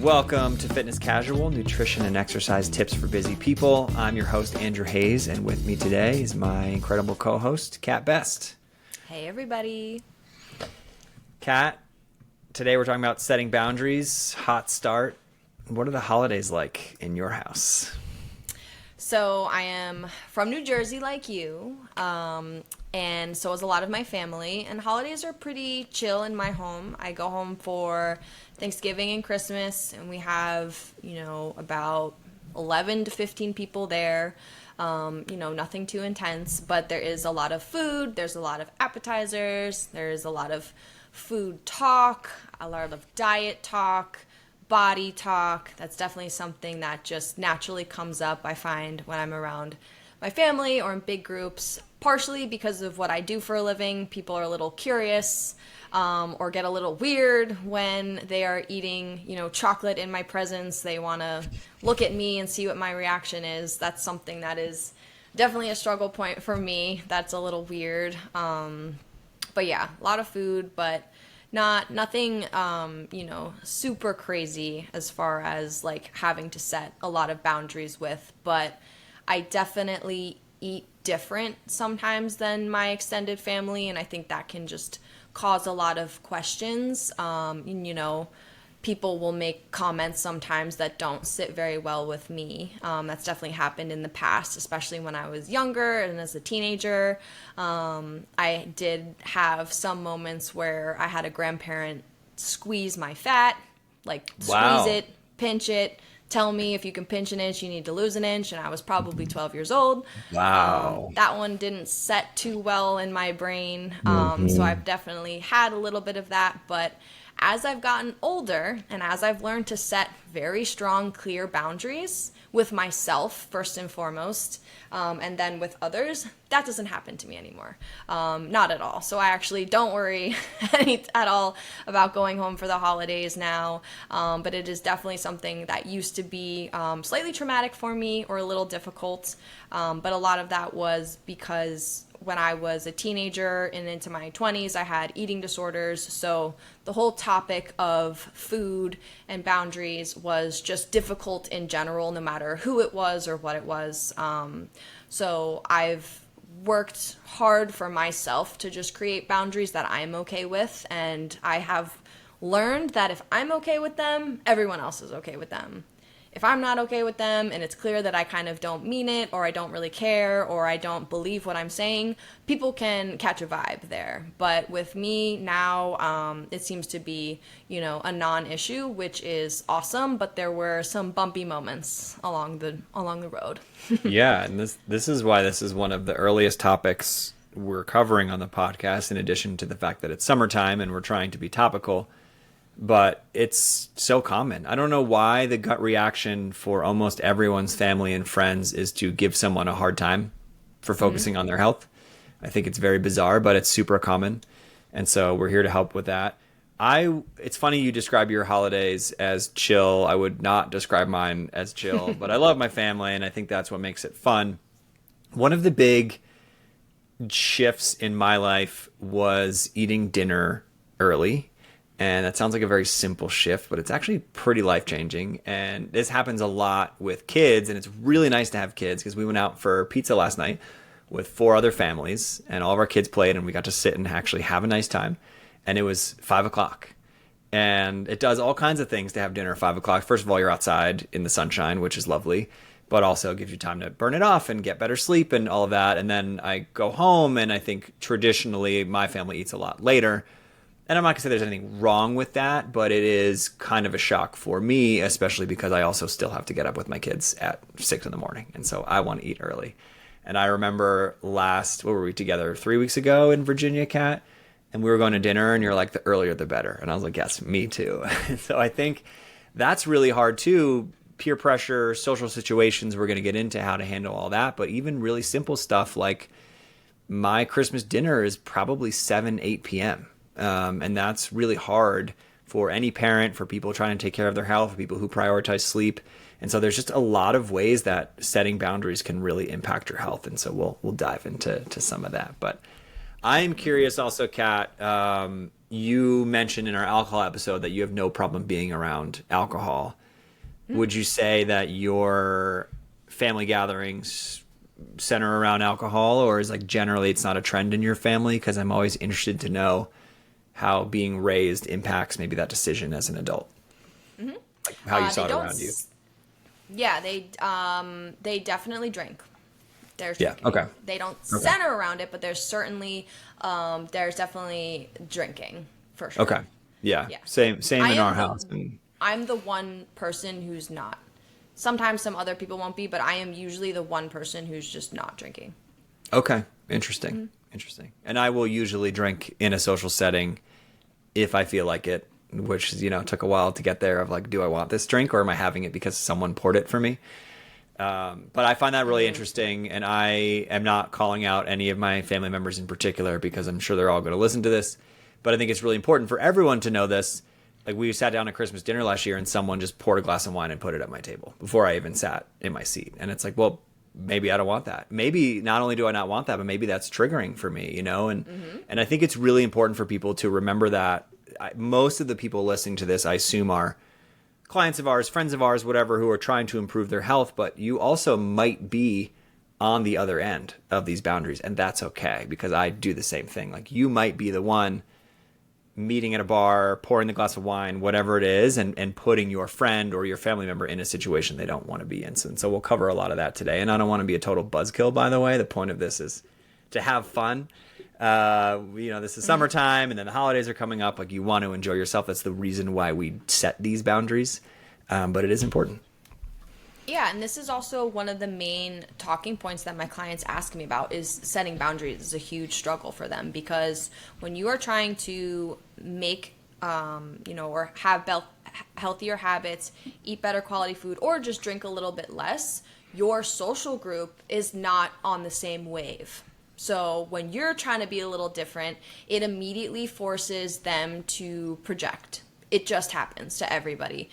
Welcome to Fitness Casual, nutrition and exercise tips for busy people. I'm your host, Andrew Hayes, and with me today is my incredible co-host, Kat Best. Hey, everybody. Kat, today we're talking about setting boundaries, hot start. What are the holidays like in your house? So I am from New Jersey like you, and so is a lot of my family, and holidays are pretty chill in my home. I go home for Thanksgiving and Christmas, and we have, about 11 to 15 people there. Nothing too intense, but there is a lot of food, there's a lot of appetizers, there's a lot of food talk, a lot of diet talk, body talk. That's definitely something that just naturally comes up, I find, when I'm around my family or in big groups, partially because of what I do for a living. People are a little curious or get a little weird when they are eating, chocolate in my presence. They want to look at me and see what my reaction is. That's something that is definitely a struggle point for me. That's a little weird. But yeah, a lot of food, but nothing, super crazy as far as like having to set a lot of boundaries with, but I definitely eat different sometimes than my extended family. And I think that can just cause a lot of questions. People will make comments sometimes that don't sit very well with me. That's definitely happened in the past, especially when I was younger and as a teenager. I did have some moments where I had a grandparent squeeze my fat, like Wow. squeeze it, pinch it, tell me if you can pinch an inch, you need to lose an inch, and I was probably 12 years old. Wow. That one didn't set too well in my brain, so I've definitely had a little bit of that, but as I've gotten older and as I've learned to set very strong, clear boundaries with myself, first and foremost, and then with others, that doesn't happen to me anymore. Not at all. So I actually don't worry at all about going home for the holidays now. But it is definitely something that used to be slightly traumatic for me or a little difficult. But a lot of that was because when I was a teenager and into my 20s, I had eating disorders. So the whole topic of food and boundaries was just difficult in general, no matter who it was or what it was. So I've worked hard for myself to just create boundaries that I'm okay with. And I have learned that if I'm okay with them, everyone else is okay with them. If I'm not okay with them and it's clear that I kind of don't mean it or I don't really care or I don't believe what I'm saying, people can catch a vibe there. But with me now, it seems to be, a non-issue, which is awesome. But there were some bumpy moments along the road. Yeah, and this is why this is one of the earliest topics we're covering on the podcast, in addition to the fact that it's summertime and we're trying to be topical. But it's so common. I don't know why the gut reaction for almost everyone's family and friends is to give someone a hard time for focusing on their health. I think it's very bizarre, but it's super common. And so we're here to help with that. It's funny you describe your holidays as chill. I would not describe mine as chill, but I love my family, and I think that's what makes it fun. One of the big shifts in my life was eating dinner early. And that sounds like a very simple shift, but it's actually pretty life-changing. And this happens a lot with kids, and it's really nice to have kids because we went out for pizza last night with 4 other families, and all of our kids played, and we got to sit and actually have a nice time. And it was 5 o'clock. And it does all kinds of things to have dinner at 5 o'clock. First of all, you're outside in the sunshine, which is lovely, but also gives you time to burn it off and get better sleep and all of that. And then I go home, and I think traditionally my family eats a lot later. And I'm not going to say there's anything wrong with that, but it is kind of a shock for me, especially because I also still have to get up with my kids at 6 in the morning. And so I want to eat early. And I remember what were we together 3 weeks ago in Virginia, Kat? And we were going to dinner, and you're like, the earlier the better. And I was like, yes, me too. And so I think that's really hard too. Peer pressure, social situations, we're going to get into how to handle all that. But even really simple stuff like my Christmas dinner is probably 7, 8 p.m. And that's really hard for any parent, for people trying to take care of their health, for people who prioritize sleep. And so there's just a lot of ways that setting boundaries can really impact your health. And so we'll dive into some of that. But I'm curious also, Kat, you mentioned in our alcohol episode that you have no problem being around alcohol. Would you say that your family gatherings center around alcohol, or is like generally it's not a trend in your family? Because I'm always interested to know how being raised impacts maybe that decision as an adult. Like how you saw it around you. Yeah, they definitely drink. There's Yeah. drinking. Okay. They don't center around it, but there's definitely drinking for sure. Okay. Yeah. Yeah. Same I in am our the- house. And I'm the one person who's not. Sometimes some other people won't be, but I am usually the one person who's just not drinking. okay. Interesting. Interesting. And I will usually drink in a social setting if I feel like it, which, took a while to get there of like, do I want this drink or am I having it because someone poured it for me? But I find that really interesting, and I am not calling out any of my family members in particular because I'm sure they're all going to listen to this. But I think it's really important for everyone to know this. Like, we sat down at Christmas dinner last year and someone just poured a glass of wine and put it at my table before I even sat in my seat. And it's like, well, maybe I don't want that. Maybe not only do I not want that, but maybe that's triggering for me, And I think it's really important for people to remember that. Most of the people listening to this, I assume, are clients of ours, friends of ours, whatever, who are trying to improve their health, but you also might be on the other end of these boundaries, and that's okay, because I do the same thing. Like, you might be the one meeting at a bar, pouring the glass of wine, whatever it is, and putting your friend or your family member in a situation they don't want to be in. So we'll cover a lot of that today, and I don't want to be a total buzzkill, by the way. The point of this is to have fun. This is summertime and then the holidays are coming up. Like, you want to enjoy yourself. That's the reason why we set these boundaries. But it is important. Yeah, and this is also one of the main talking points that my clients ask me about is setting boundaries is a huge struggle for them, because when you are trying to make, or have healthier habits, eat better quality food, or just drink a little bit less, your social group is not on the same wave. So when you're trying to be a little different, it immediately forces them to project. It just happens to everybody.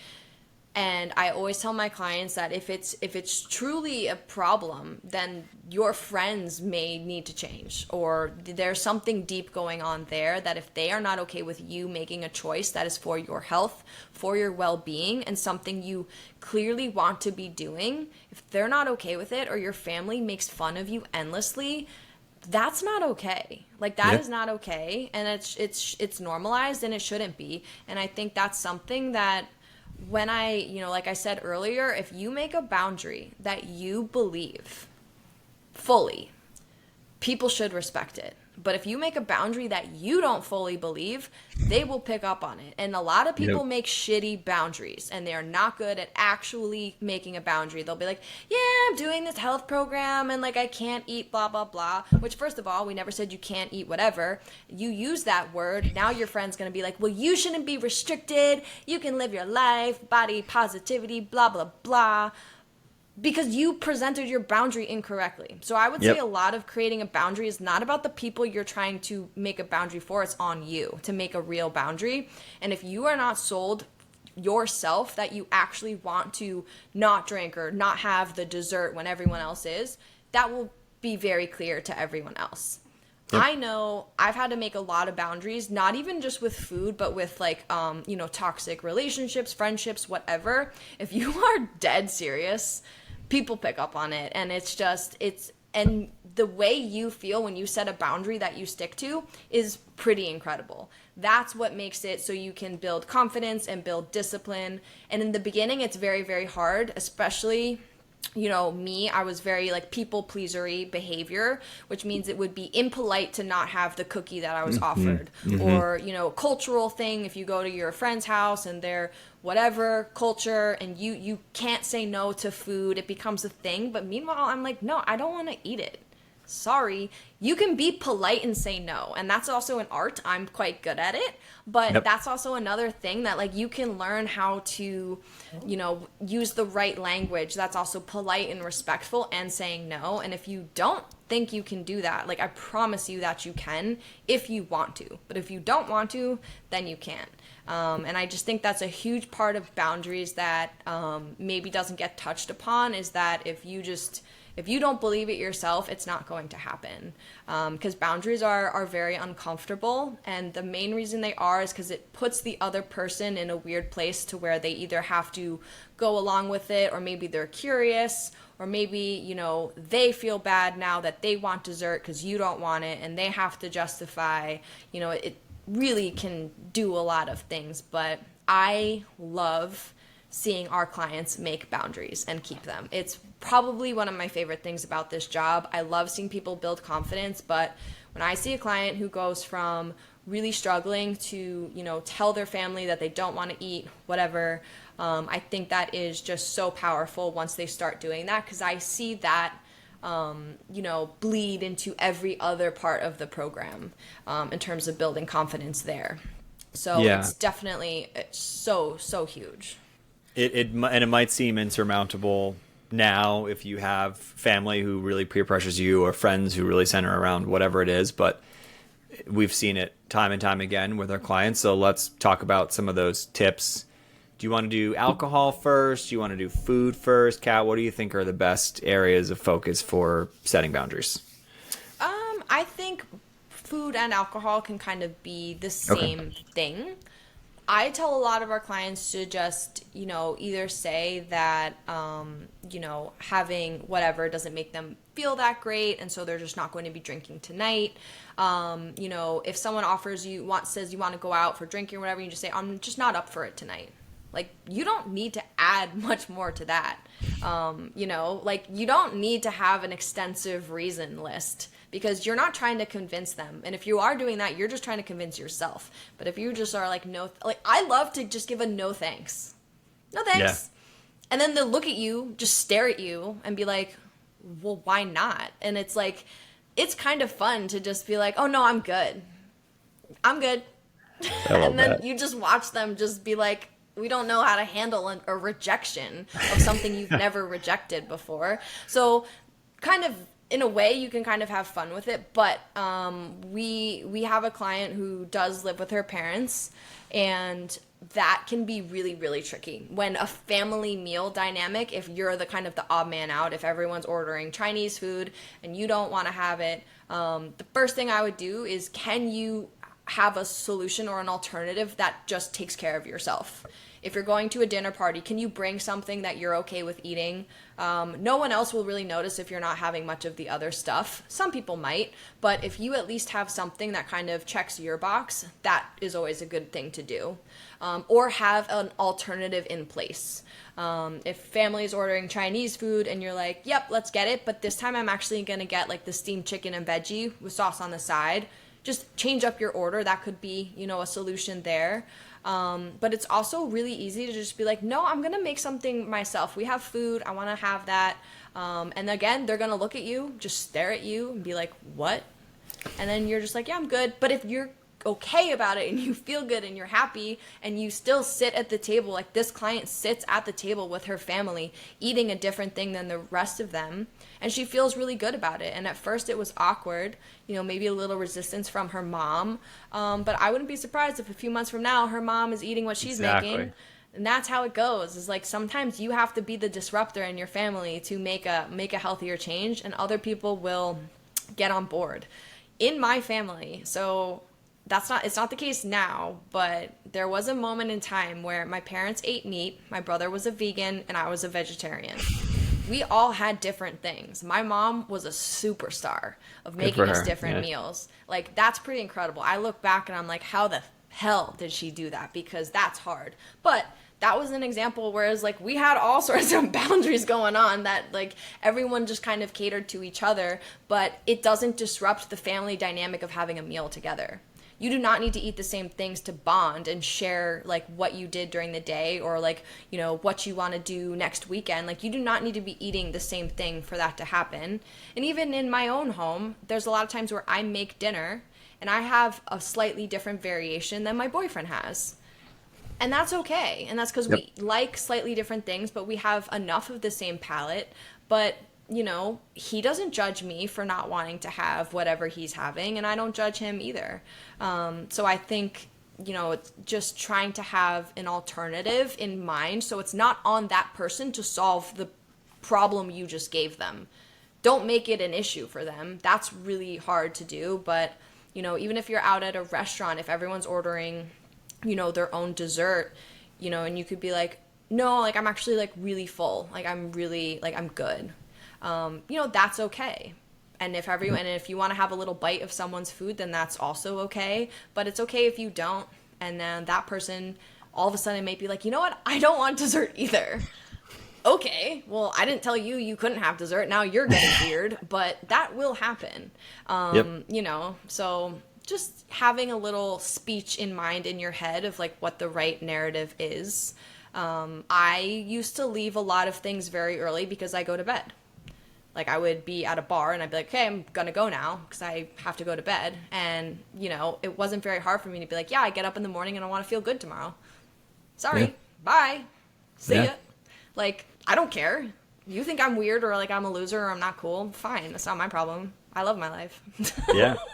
And I always tell my clients that if it's truly a problem, then your friends may need to change, or there's something deep going on there that if they are not okay with you making a choice that is for your health, for your well-being, and something you clearly want to be doing, if they're not okay with it, or your family makes fun of you endlessly, that's not okay. Like, that is not okay, and it's normalized, and it shouldn't be. And I think that's something that when like I said earlier, if you make a boundary that you believe fully, people should respect it. But if you make a boundary that you don't fully believe, they will pick up on it. And a lot of people make shitty boundaries, and they are not good at actually making a boundary. They'll be like, yeah, I'm doing this health program, and like I can't eat blah, blah, blah. Which, first of all, we never said you can't eat whatever. You use that word. Now your friend's going to be like, well, you shouldn't be restricted. You can live your life, body positivity, blah, blah, blah. Because you presented your boundary incorrectly. So I would say a lot of creating a boundary is not about the people you're trying to make a boundary for. It's on you to make a real boundary. And if you are not sold yourself that you actually want to not drink or not have the dessert when everyone else is, that will be very clear to everyone else. I know I've had to make a lot of boundaries, not even just with food, but with like, toxic relationships, friendships, whatever. If you are dead serious, people pick up on it. And and the way you feel when you set a boundary that you stick to is pretty incredible. That's what makes it so you can build confidence and build discipline. And in the beginning, it's very, very hard, especially me, I was very like people pleasery behavior, which means it would be impolite to not have the cookie that I was offered. Or, cultural thing. If you go to your friend's house and they're whatever culture and you can't say no to food, it becomes a thing. But meanwhile, I'm like, no, I don't want to eat it. Sorry. You can be polite and say no. And that's also an art. I'm quite good at it. But that's also another thing that like you can learn how to, use the right language that's also polite and respectful and saying no. And if you don't think you can do that, like I promise you that you can if you want to. But if you don't want to, then you can't. And I just think that's a huge part of boundaries that maybe doesn't get touched upon, is that if If you don't believe it yourself, it's not going to happen. Because boundaries are very uncomfortable. And the main reason they are is because it puts the other person in a weird place to where they either have to go along with it, or maybe they're curious, or maybe, you know, they feel bad now that they want dessert because you don't want it, and they have to justify, you know, it really can do a lot of things. But I love seeing our clients make boundaries and keep them. It's probably one of my favorite things about this job. I love seeing people build confidence, but when I see a client who goes from really struggling to, you know, tell their family that they don't want to eat whatever, I think that is just so powerful once they start doing that, because I see that you know, bleed into every other part of the program in terms of building confidence there. So it's definitely so huge. And it might seem insurmountable now if you have family who really peer pressures you, or friends who really center around whatever it is, but we've seen it time and time again with our clients. So let's talk about some of those tips. Do you want to do alcohol first? Do you want to do food first? Kat, what do you think are the best areas of focus for setting boundaries? I think food and alcohol can kind of be the same thing. I tell a lot of our clients to just, you know, either say that, you know, having whatever doesn't make them feel that great, and so they're just not going to be drinking tonight. You know, if someone says you want to go out for drinking or whatever, you just say, I'm just not up for it tonight. Like, you don't need to add much more to that. You know, like, you don't need to have an extensive reason list, because you're not trying to convince them. And if you are doing that, you're just trying to convince yourself. But if you just are like, I love to just give a no thanks. No thanks. Yeah. And then they'll look at you, just stare at you and be like, well, why not? And it's like, it's kind of fun to just be like, oh no, I'm good. I'm good. And then you just watch them just be like, we don't know how to handle a rejection of something you've never rejected before. So kind of, in a way, you can kind of have fun with it. But we have a client who does live with her parents, and that can be really, really tricky. When a family meal dynamic, if you're the kind of the odd man out, if everyone's ordering Chinese food and you don't want to have it, the first thing I would do is, can you have a solution or an alternative that just takes care of yourself? If you're going to a dinner party, can you bring something that you're okay with eating? No one else will really notice if you're not having much of the other stuff. Some people might, but if you at least have something that kind of checks your box, that is always a good thing to do. Or have an alternative in place. If family is ordering Chinese food and you're like, yep, let's get it, but this time I'm actually going to get like the steamed chicken and veggie with sauce on the side. Just change up your order. That could be, you know, a solution there. But it's also really easy to just be like, no, I'm going to make something myself. We have food. I want to have that. And again, they're going to look at you, just stare at you and be like, what? And then you're just like, yeah, I'm good. But if you're okay about it and you feel good and you're happy and you still sit at the table, like this client sits at the table with her family eating a different thing than the rest of them, and she feels really good about it. And at first it was awkward, you know, maybe a little resistance from her mom, but I wouldn't be surprised if a few months from now her mom is eating what she's making. And that's how it goes. Is like, sometimes you have to be the disruptor in your family to make a healthier change, and other people will get on board. In my family, so it's not the case now, but there was a moment in time where my parents ate meat, my brother was a vegan, and I was a vegetarian. We all had different things. My mom was a superstar of making us different meals. Like, that's pretty incredible. I look back and I'm like, how the hell did she do that? Because that's hard. But that was an example where it's like, we had all sorts of boundaries going on that, like, everyone just kind of catered to each other, but it doesn't disrupt the family dynamic of having a meal together. You do not need to eat the same things to bond and share, like, what you did during the day, or, like, you know, what you want to do next weekend. Like, you do not need to be eating the same thing for that to happen. And even in my own home, there's a lot of times where I make dinner and I have a slightly different variation than my boyfriend has. And that's okay. And that's because we like slightly different things, but we have enough of the same palate. But, you know, he doesn't judge me for not wanting to have whatever he's having, and I don't judge him either. So I think, you know, it's just trying to have an alternative in mind, so it's not on that person to solve the problem you just gave them. don't make it an issue for them. That's really hard to do. But, you know, even if you're out at a restaurant, if everyone's ordering, you know, their own dessert, you know, and you could be like, no, like, I'm actually, like, really full. Like, I'm really, like, I'm good. You know, that's okay. And if you want to have a little bite of someone's food, then that's also okay. But it's okay if you don't. And then that person all of a sudden may be like, you know what? I don't want dessert either. Okay, well, I didn't tell you you couldn't have dessert. Now you're getting weird, but that will happen. You know, so just having a little speech in mind in your head of like what the right narrative is. I used to leave a lot of things very early because I go to bed. Like, I would be at a bar and I'd be like, okay, I'm gonna go now because I have to go to bed. And, you know, it wasn't very hard for me to be like, yeah, I get up in the morning and I want to feel good tomorrow. Sorry, bye, see ya. Like, I don't care. You think I'm weird or like I'm a loser or I'm not cool? Fine, that's not my problem. I love my life.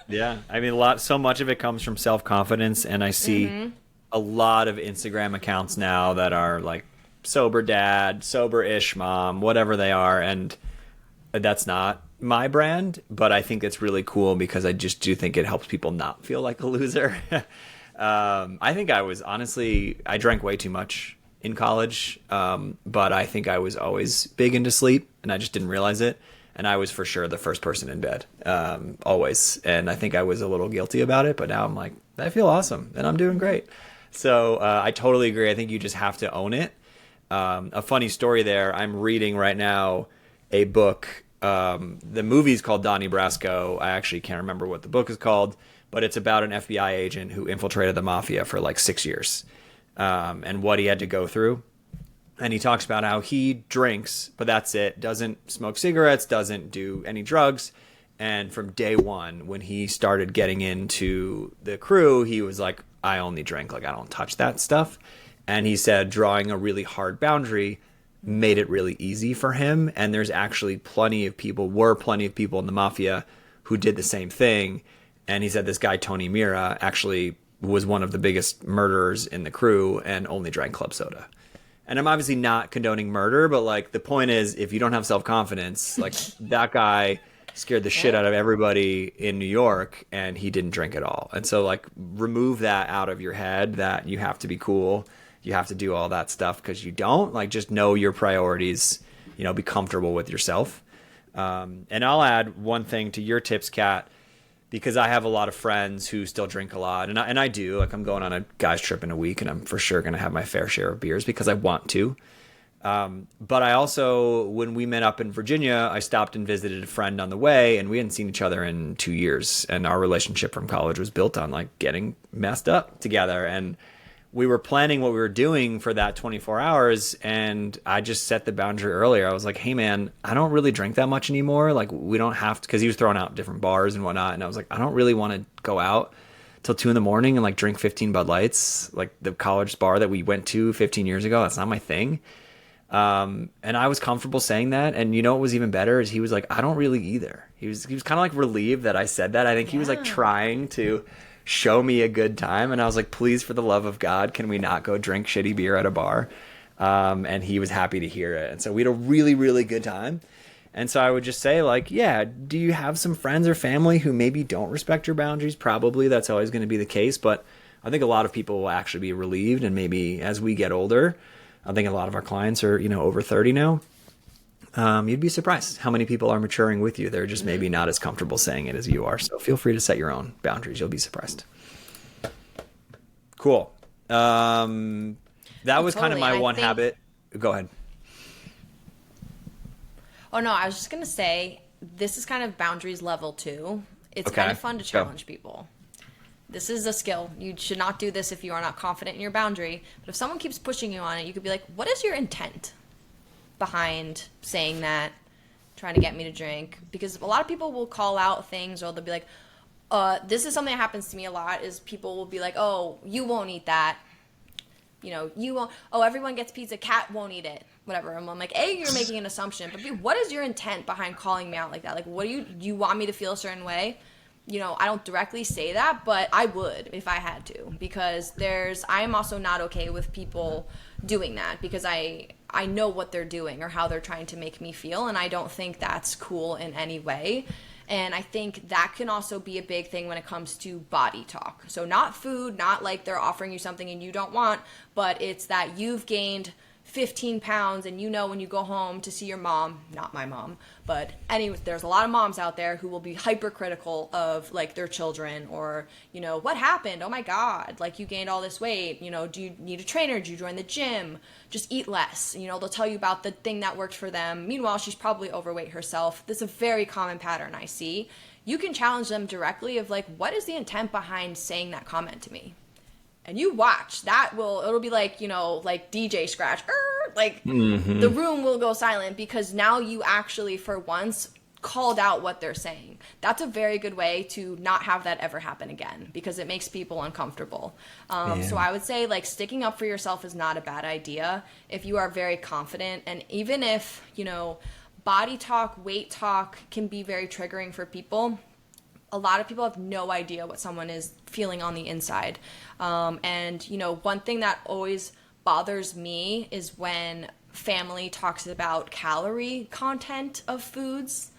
Yeah. I mean, so much of it comes from self-confidence, and I see a lot of Instagram accounts now that are like sober dad, sober-ish mom, whatever they are, and that's not my brand, but I think it's really cool because I just do think it helps people not feel like a loser. I think I drank way too much in college, but I think I was always big into sleep, and I just didn't realize it. And I was for sure the first person in bed, always. And I think I was a little guilty about it, but now I'm like, I feel awesome, and I'm doing great. So I totally agree. I think you just have to own it. A funny story there, I'm reading right now a book. The movie's called Donnie Brasco. I actually can't remember what the book is called, but it's about an FBI agent who infiltrated the mafia for like 6 years, and what he had to go through. And he talks about how he drinks, but that's it. Doesn't smoke cigarettes, doesn't do any drugs. And from day one, when he started getting into the crew, he was like, I only drink. Like, I don't touch that stuff. And he said drawing a really hard boundary made it really easy for him. And there's actually plenty of people in the mafia who did the same thing. And he said this guy, Tony Mira, actually was one of the biggest murderers in the crew and only drank club soda. And I'm obviously not condoning murder, but like the point is, if you don't have self-confidence, like that guy scared the shit out of everybody in New York, and he didn't drink at all. And so like remove that out of your head that you have to be cool. You have to do all that stuff because you don't. Like, just know your priorities, you know, be comfortable with yourself. And I'll add one thing to your tips, Kat, because I have a lot of friends who still drink a lot. And I do. Like, I'm going on a guy's trip in a week, and I'm for sure going to have my fair share of beers because I want to. But I also, when we met up in Virginia, I stopped and visited a friend on the way, and we hadn't seen each other in 2 years. And our relationship from college was built on like getting messed up together. And we were planning what we were doing for that 24 hours. And I just set the boundary earlier. I was like, hey man, I don't really drink that much anymore. Like, we don't have to, cause he was throwing out different bars and whatnot. And I was like, I don't really want to go out till 2 a.m. and like drink 15 Bud Lights, like the college bar that we went to 15 years ago. That's not my thing. And I was comfortable saying that. And you know what was even better is he was like, I don't really either. He was kind of like relieved that I said that. I think he was like trying to show me a good time. And I was like, please, for the love of God, can we not go drink shitty beer at a bar? And he was happy to hear it. And so we had a really, really good time. And so I would just say, like, yeah, do you have some friends or family who maybe don't respect your boundaries? Probably. That's always going to be the case. But I think a lot of people will actually be relieved. And maybe as we get older, I think a lot of our clients are, you know, over 30 now. You'd be surprised how many people are maturing with you. They're just maybe not as comfortable saying it as you are. So feel free to set your own boundaries. You'll be surprised. Cool. That was kind of my one habit. Go ahead. Oh, no, I was just going to say, this is kind of boundaries level 2. It's kind of fun to challenge people. This is a skill. You should not do this if you are not confident in your boundary. But if someone keeps pushing you on it, you could be like, what is your intent behind saying that, trying to get me to drink? Because a lot of people will call out things, or they'll be like, this is something that happens to me a lot, is people will be like, oh, you won't eat that. You know, you won't, oh, everyone gets pizza, Cat won't eat it, whatever. And I'm like, A, you're making an assumption, but B, what is your intent behind calling me out like that? Like, what do you want me to feel a certain way? You know, I don't directly say that, but I would if I had to, because I am also not okay with people doing that, because I I know what they're doing or how they're trying to make me feel, and I don't think that's cool in any way. And I think that can also be a big thing when it comes to body talk. So not food, not like they're offering you something and you don't want, but it's that you've gained 15 pounds and you know when you go home to see your mom, not my mom, but anyway, there's a lot of moms out there who will be hypercritical of like their children, or, you know, what happened? Oh my God, like you gained all this weight, you know, do you need a trainer? Do you join the gym? Just eat less. You know, they'll tell you about the thing that worked for them. Meanwhile, she's probably overweight herself. This is a very common pattern I see. You can challenge them directly of like, what is the intent behind saying that comment to me? And you watch, it'll be like, you know, like DJ scratch, like the room will go silent because now you actually, for once, called out what they're saying. That's a very good way to not have that ever happen again because it makes people uncomfortable. So I would say like sticking up for yourself is not a bad idea if you are very confident. And even if, you know, body talk, weight talk can be very triggering for people, a lot of people have no idea what someone is feeling on the inside. And, you know, one thing that always bothers me is when family talks about calorie content of foods.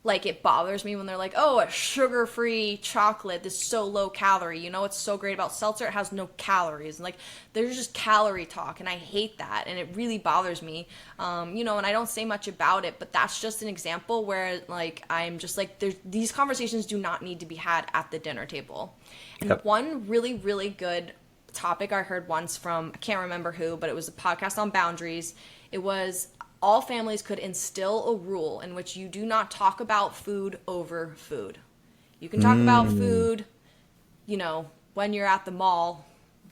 Like, it bothers me when they're like, oh, a sugar-free chocolate, this is so low calorie. You know what's so great about seltzer? It has no calories. And, like, there's just calorie talk, and I hate that, and it really bothers me. You know, and I don't say much about it, but that's just an example where, like, I'm just like, these conversations do not need to be had at the dinner table. And one really, really good topic I heard once from, I can't remember who, but it was a podcast on boundaries. It was, all families could instill a rule in which you do not talk about food over food. You can talk about food, you know, when you're at the mall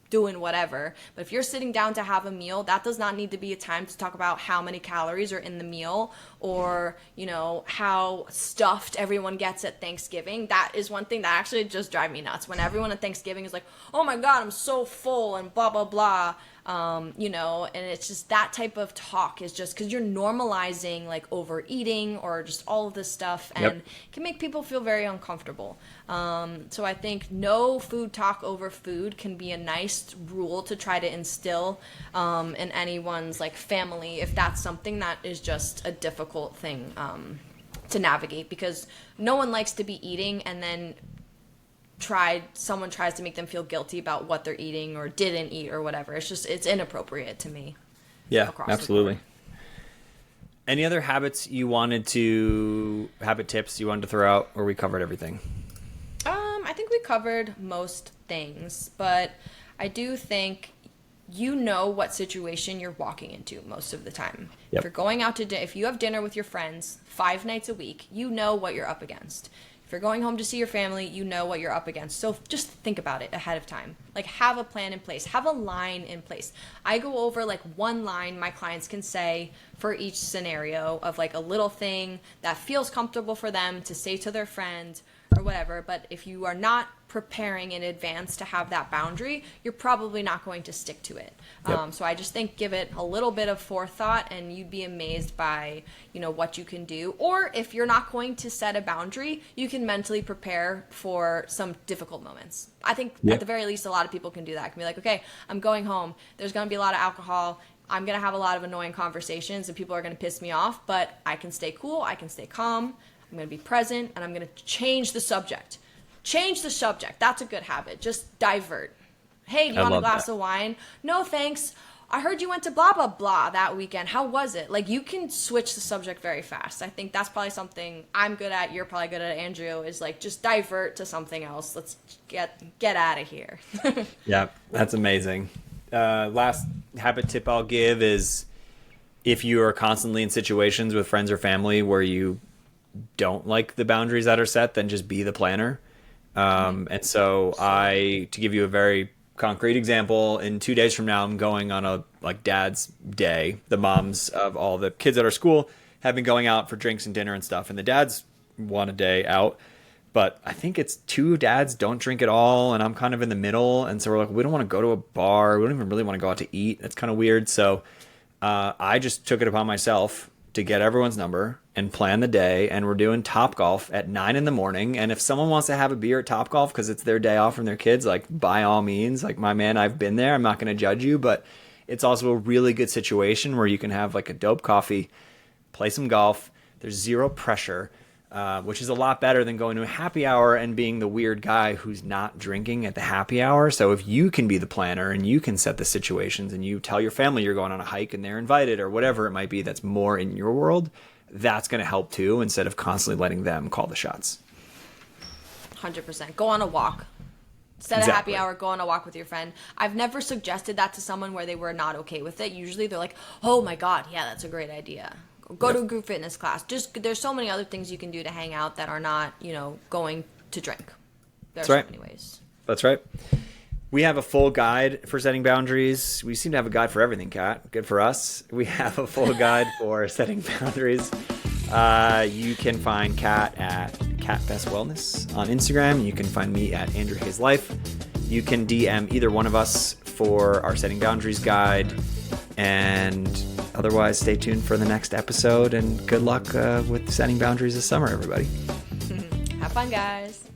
doing whatever. But if you're sitting down to have a meal, that does not need to be a time to talk about how many calories are in the meal or, you know, how stuffed everyone gets at Thanksgiving. That is one thing that actually just drives me nuts. When everyone at Thanksgiving is like, oh my God, I'm so full and blah, blah, blah. You know, and it's just that type of talk is just because you're normalizing like overeating or just all of this stuff, and it can make people feel very uncomfortable. So I think no food talk over food can be a nice rule to try to instill in anyone's like family if that's something that is just a difficult thing to navigate, because no one likes to be eating and then someone tries to make them feel guilty about what they're eating or didn't eat or whatever. It's inappropriate to me. Yeah, absolutely. Any other habit tips you wanted to throw out, or we covered everything? I think we covered most things, but I do think you know what situation you're walking into most of the time. If you're going out to if you have dinner with your friends 5 nights a week, you know what you're up against. If you're going home to see your family, you know what you're up against. So just think about it ahead of time. Like, have a plan in place. Have a line in place. I go over like one line my clients can say for each scenario of like a little thing that feels comfortable for them to say to their friend or whatever. But if you are not preparing in advance to have that boundary, you're probably not going to stick to it. So I just think give it a little bit of forethought and you'd be amazed by, you know, what you can do. Or if you're not going to set a boundary, you can mentally prepare for some difficult moments. I think at the very least, a lot of people can do that. Can be like, okay, I'm going home. There's going to be a lot of alcohol. I'm going to have a lot of annoying conversations and people are going to piss me off, but I can stay cool. I can stay calm. I'm going to be present and I'm going to change the subject. Change the subject. That's a good habit. Just divert. Hey, do you want a glass of wine? No, thanks. I heard you went to blah, blah, blah that weekend. How was it? Like, you can switch the subject very fast. I think that's probably something I'm good at. You're probably good at, Andrew, is like, just divert to something else. Let's get out of here. Yeah, that's amazing. Last habit tip I'll give is if you are constantly in situations with friends or family where you don't like the boundaries that are set, then just be the planner. And so to give you a very concrete example, in 2 days from now, I'm going on a dad's day. The moms of all the kids at our school have been going out for drinks and dinner and stuff. And the dads want a day out, but I think it's 2 dads don't drink at all. And I'm kind of in the middle. And so we're like, we don't want to go to a bar. We don't even really want to go out to eat. It's kind of weird. So, I just took it upon myself to get everyone's number and plan the day, and we're doing Topgolf at 9 a.m. And if someone wants to have a beer at Topgolf because it's their day off from their kids, like, by all means, like, my man, I've been there. I'm not going to judge you, but it's also a really good situation where you can have like a dope coffee, play some golf. There's zero pressure, which is a lot better than going to a happy hour and being the weird guy who's not drinking at the happy hour. So if you can be the planner and you can set the situations and you tell your family you're going on a hike and they're invited or whatever it might be that's more in your world, that's going to help too, instead of constantly letting them call the shots. 100%. Go on a walk. Set a happy hour, go on a walk with your friend. I've never suggested that to someone where they were not okay with it. Usually they're like, oh my God, yeah, that's a great idea. Go to a group fitness class. Just there's so many other things you can do to hang out that are not, going to drink. There's so many ways. That's right. We have a full guide for setting boundaries. We seem to have a guide for everything, Kat. Good for us. We have a full guide for setting boundaries. You can find Kat at Kat Best Wellness on Instagram. You can find me at Andrew Hayes Life. You can DM either one of us for our setting boundaries guide. And otherwise, stay tuned for the next episode. And good luck with setting boundaries this summer, everybody. Have fun, guys.